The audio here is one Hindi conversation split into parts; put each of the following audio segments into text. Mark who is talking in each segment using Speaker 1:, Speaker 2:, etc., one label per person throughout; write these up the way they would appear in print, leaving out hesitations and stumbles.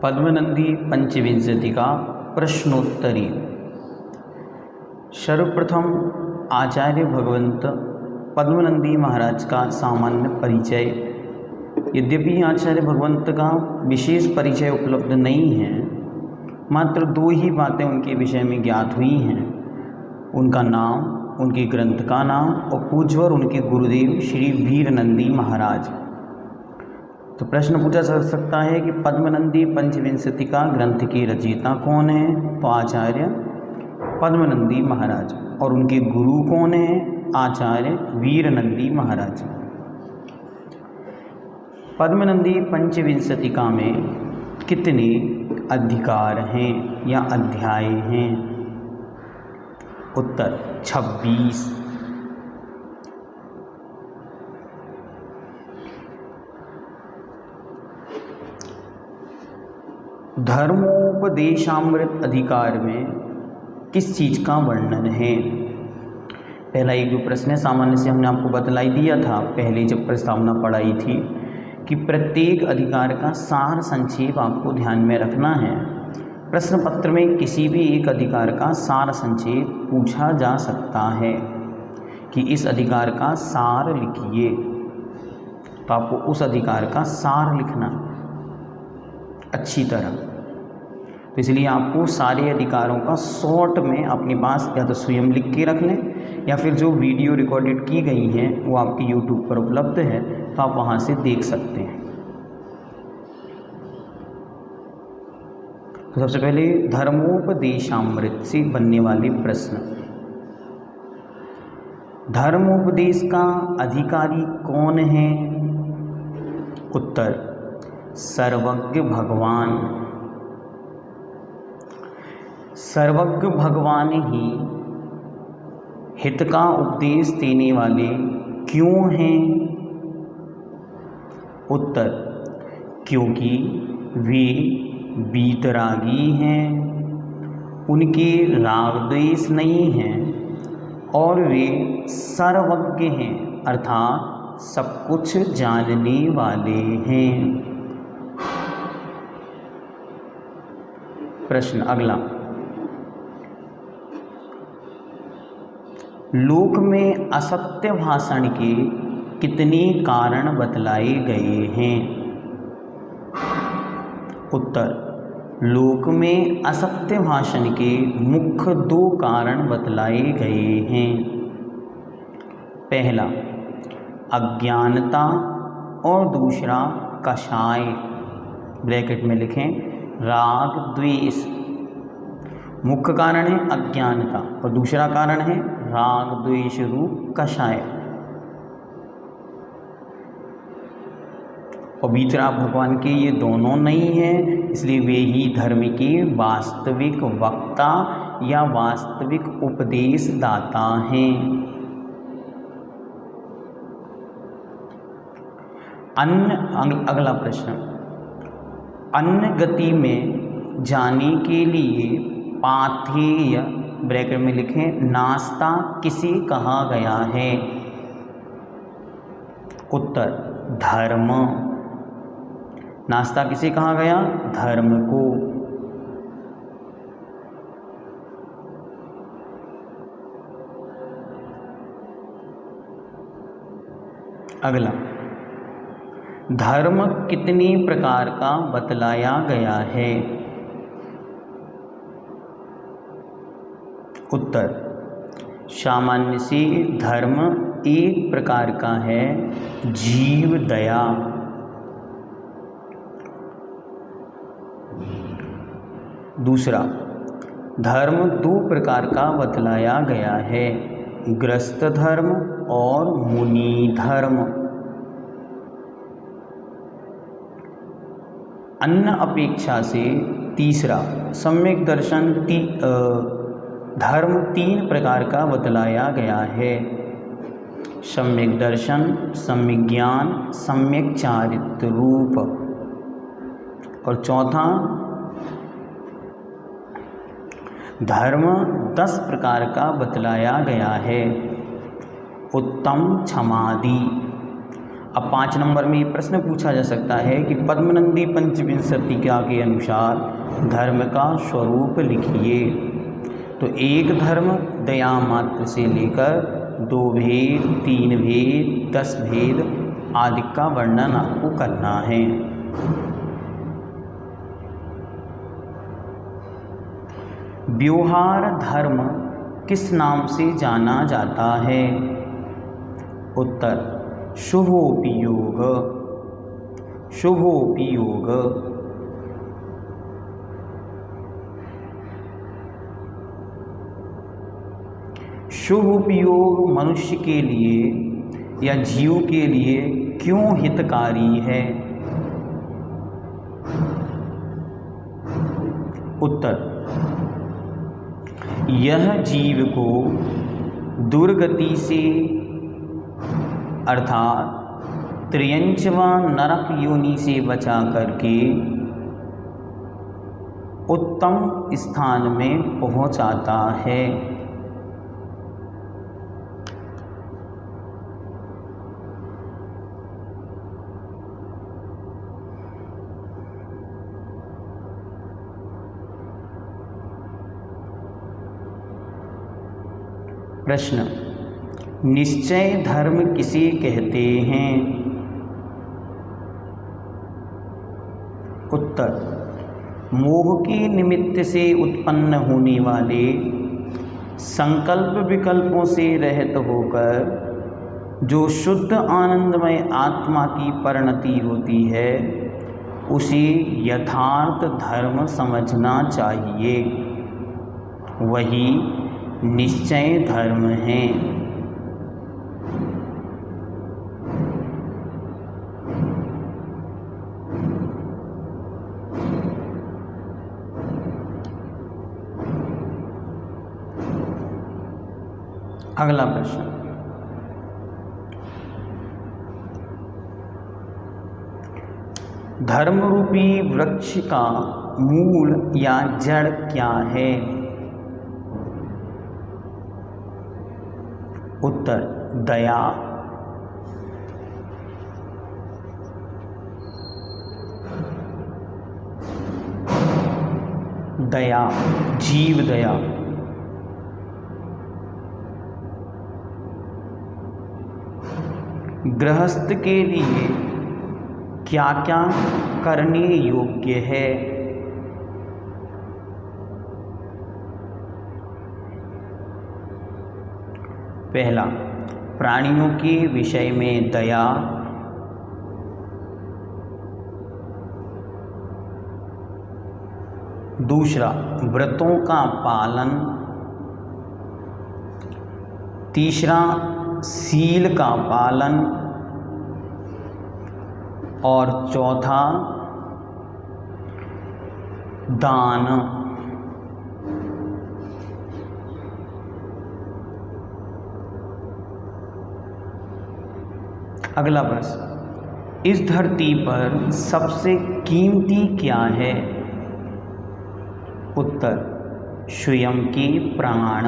Speaker 1: पद्मनंदी पंचविंशतिका प्रश्नोत्तरी। सर्वप्रथम आचार्य भगवंत पद्मनंदी महाराज का सामान्य परिचय। यद्यपि आचार्य भगवंत का विशेष परिचय उपलब्ध नहीं है, मात्र दो ही बातें उनके विषय में ज्ञात हुई हैं। उनका नाम, उनके ग्रंथ का नाम और पूज्यवर उनके गुरुदेव श्री वीरनंदी महाराज। तो प्रश्न पूछा जा सकता है कि पद्मनंदी पंचविंशतिका ग्रंथ की रचयिता कौन है? तो आचार्य पद्मनंदी महाराज। और उनके गुरु कौन है? आचार्य वीरनंदी महाराज। पद्मनंदी पंचविंशतिका में कितने अधिकार हैं या अध्याय हैं? उत्तर 26। धर्मोपदेशामृत अधिकार में किस चीज़ का वर्णन है? पहला एक जो प्रश्न है, सामान्य से हमने आपको बतलाई दिया था पहले जब प्रस्तावना पढ़ाई थी कि प्रत्येक अधिकार का सार संक्षेप आपको ध्यान में रखना है। प्रश्न पत्र में किसी भी एक अधिकार का सार संक्षेप पूछा जा सकता है कि इस अधिकार का सार लिखिए, तो आपको उस अधिकार का सार लिखना अच्छी तरह। तो इसलिए आपको सारे अधिकारों का शॉर्ट में अपने पास या तो स्वयं लिख के रख लें या फिर जो वीडियो रिकॉर्डेड की गई हैं वो आपके YouTube पर उपलब्ध है, तो आप वहाँ से देख सकते हैं। तो सबसे पहले धर्मोपदेशामृत से बनने वाले प्रश्न। धर्मोपदेश का अधिकारी कौन है? उत्तर सर्वज्ञ भगवान। सर्वज्ञ भगवान ही हित का उपदेश देने वाले क्यों हैं? उत्तर क्योंकि वे वीतरागी हैं, उनके राग द्वेष नहीं हैं और वे सर्वज्ञ हैं, अर्थात सब कुछ जानने वाले हैं। प्रश्न अगला, लोक में असत्य भाषण के कितने कारण बतलाए गए हैं? उत्तर लोक में असत्य भाषण के मुख्य दो कारण बतलाए गए हैं। पहला अज्ञानता और दूसरा कषाय। ब्रैकेट में लिखें राग द्वेष। मुख्य कारण है अज्ञानता और दूसरा कारण है राग द्वेष रूप कषाय। और वीतराग भगवान के ये दोनों नहीं हैं, इसलिए वे ही धर्म के वास्तविक वक्ता या वास्तविक उपदेशदाता हैं। अगला प्रश्न, अन्य गति में जाने के लिए पाथेय ब्रैकेट में लिखें नास्ता किसे कहा गया है? उत्तर धर्म। नास्ता किसे कहा गया? धर्म को। अगला, धर्म कितने प्रकार का बतलाया गया है? उत्तर सामान्य से धर्म एक प्रकार का है, जीव दया। दूसरा धर्म दो प्रकार का बतलाया गया है, गृहस्थ धर्म और मुनि धर्म। अन्य अपेक्षा से तीसरा सम्यक दर्शन धर्म तीन प्रकार का बतलाया गया है, सम्यक दर्शन, सम्यक ज्ञान, सम्यक चारित्र रूप। और चौथा धर्म 10 प्रकार का बतलाया गया है, उत्तम क्षमादि। अब 5 नंबर में ये प्रश्न पूछा जा सकता है कि पद्मनंदी पंचविंशतिका के अनुसार धर्म का स्वरूप लिखिए। तो एक धर्म दया मात्र से लेकर 2 भेद, 3 भेद, 10 भेद आदि का वर्णन आपको करना है। व्यवहार धर्म किस नाम से जाना जाता है? उत्तर शुभोपयोग। शुभोपयोग। शुभ उपयोग मनुष्य के लिए या जीव के लिए क्यों हितकारी है? उत्तर यह जीव को दुर्गति से अर्थात त्रियंच व नरक योनि से बचा करके उत्तम स्थान में पहुंचाता है। प्रश्न, निश्चय धर्म किसे कहते हैं? उत्तर मोह के निमित्त से उत्पन्न होने वाले संकल्प विकल्पों से रहित होकर जो शुद्ध आनंदमय आत्मा की परिणति होती है उसे यथार्थ धर्म समझना चाहिए। वही निश्चय धर्म है। अगला प्रश्न, धर्म रूपी वृक्ष का मूल या जड़ क्या है? उत्तर दया। दया, जीव दया। गृहस्थ के लिए क्या क्या करने योग्य है? पहला, प्राणियों के विषय में दया। दूसरा, व्रतों का पालन। तीसरा, शील का पालन। और चौथा, दान। अगला प्रश्न, इस धरती पर सबसे कीमती क्या है? उत्तर स्वयं के प्राण।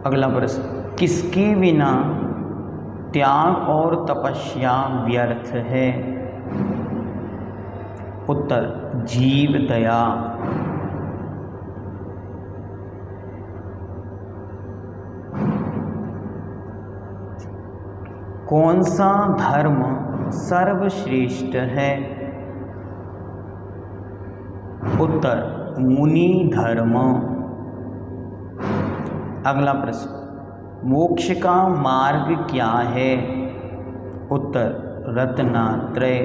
Speaker 1: अगला प्रश्न, किसके बिना त्याग और तपस्या व्यर्थ है? उत्तर जीव दया। कौन सा धर्म सर्वश्रेष्ठ है? उत्तर मुनि धर्म। अगला प्रश्न, मोक्ष का मार्ग क्या है? उत्तर रत्नात्रय।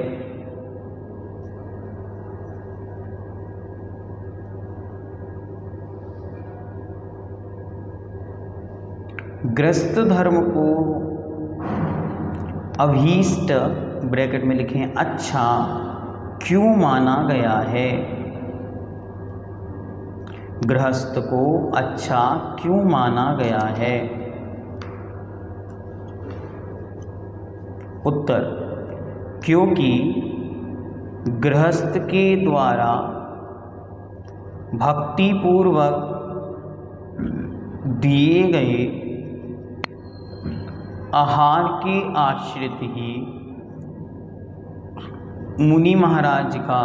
Speaker 1: गृहस्थ धर्म को अभीष्ट ब्रैकेट में लिखें अच्छा क्यों माना गया है? गृहस्थ को अच्छा क्यों माना गया है? उत्तर क्योंकि गृहस्थ के द्वारा भक्तिपूर्वक दिए गए आहार के आश्रित ही मुनि महाराज का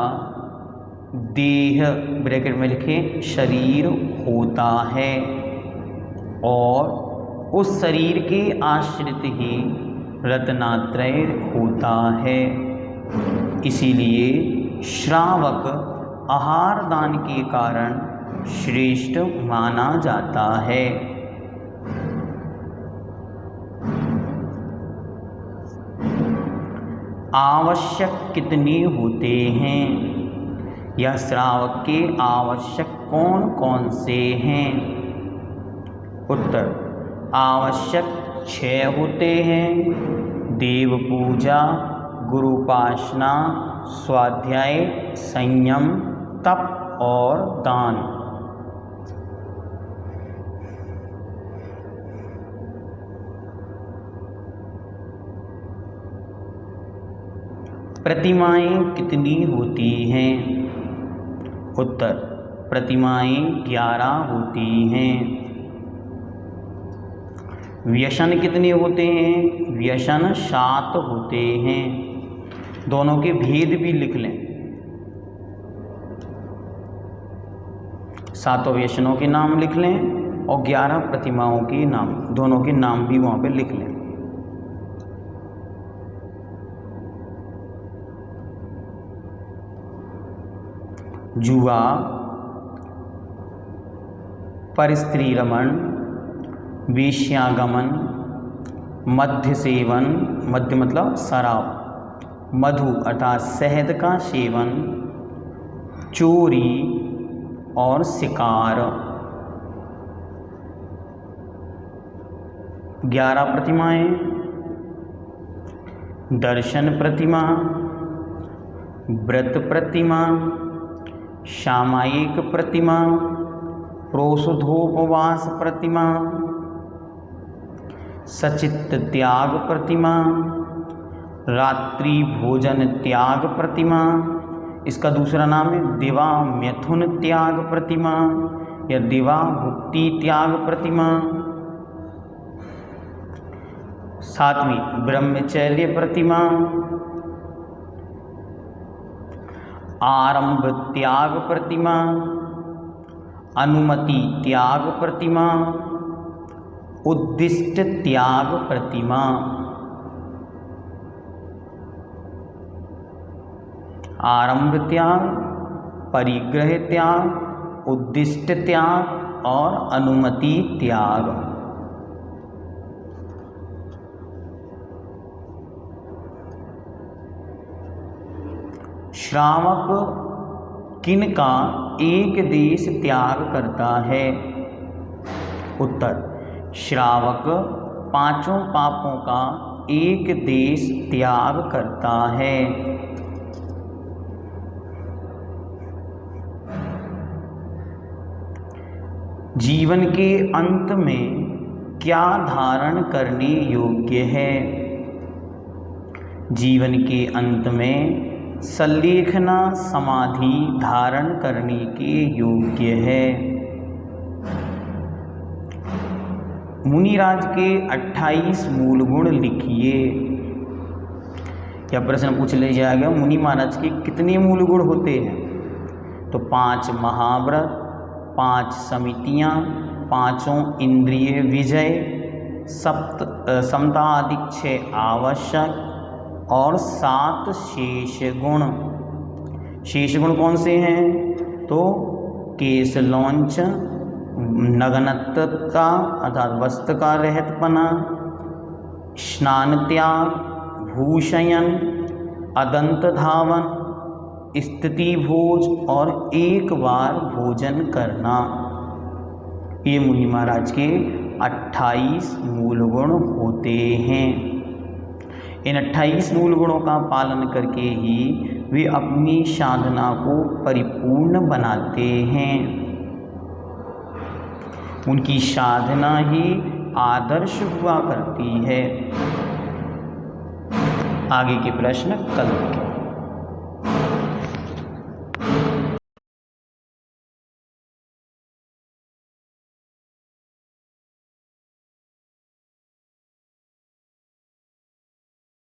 Speaker 1: देह ब्रैकेट में लिखें शरीर होता है और उस शरीर के आश्रित ही रत्नात्रय होता है। इसीलिए श्रावक आहार दान के कारण श्रेष्ठ माना जाता है। आवश्यक कितने होते हैं या श्रावक के आवश्यक कौन कौन से हैं? उत्तर, आवश्यक 6 होते हैं। देव पूजा, गुरुपासना, स्वाध्याय, संयम, तप और दान। प्रतिमाएं कितनी होती हैं? उत्तर, प्रतिमाएं 11 होती हैं। व्यसन कितने होते हैं? व्यसन 7 होते हैं। दोनों के भेद भी लिख लें। 7 व्यसनों के नाम लिख लें और 11 प्रतिमाओं के नाम, दोनों के नाम भी वहाँ पे लिख लें। जुआ, परस्त्री रमण, वेश्यागमन, मद्य सेवन, मद्य मतलब शराब, मधु अर्थात शहद का सेवन, चोरी और शिकार। 11 प्रतिमाएं। दर्शन प्रतिमा, व्रत प्रतिमा, सामायिक प्रतिमा, प्रोषधोपवास प्रतिमा, सचित्त त्याग प्रतिमा, रात्रि भोजन त्याग प्रतिमा, इसका दूसरा नाम है दिवा मैथुन त्याग प्रतिमा या दिवा भुक्ति त्याग प्रतिमा। 7वीं ब्रह्मचर्य प्रतिमा, आरंभ त्याग प्रतिमा, अनुमति त्याग प्रतिमा, उद्दिष्ट त्याग प्रतिमा। आरंभ त्याग, परिग्रह त्याग, उद्दिष्ट त्याग और अनुमति त्याग। श्रावक किन का एक देश त्याग करता है? उत्तर, श्रावक 5 पापों का एक देश त्याग करता है। जीवन के अंत में क्या धारण करने योग्य है? जीवन के अंत में सल्लेखना समाधि धारण करने के योग्य है। मुनिराज के 28 मूल गुण लिखिए। यह प्रश्न पूछ लिया जाएगा, मुनि महाराज के कितने मूल गुण होते हैं? तो 5 महाव्रत, 5 समितियाँ, 5 इंद्रिय विजय, समता आदि 6 आवश्यक और 7 शेष गुण। शेष गुण कौन से हैं? तो केश लौंच, नग्नता अर्थात वस्त्र का रहतपना, स्नान त्याग, भूषयन, अदंत धावन, स्थिति भोज और एक बार भोजन करना। ये मुनि महाराज के 28 मूल गुण होते हैं। इन 28 मूल गुणों का पालन करके ही वे अपनी साधना को परिपूर्ण बनाते हैं। उनकी साधना ही आदर्श हुआ करती है। आगे के प्रश्न कल देखें।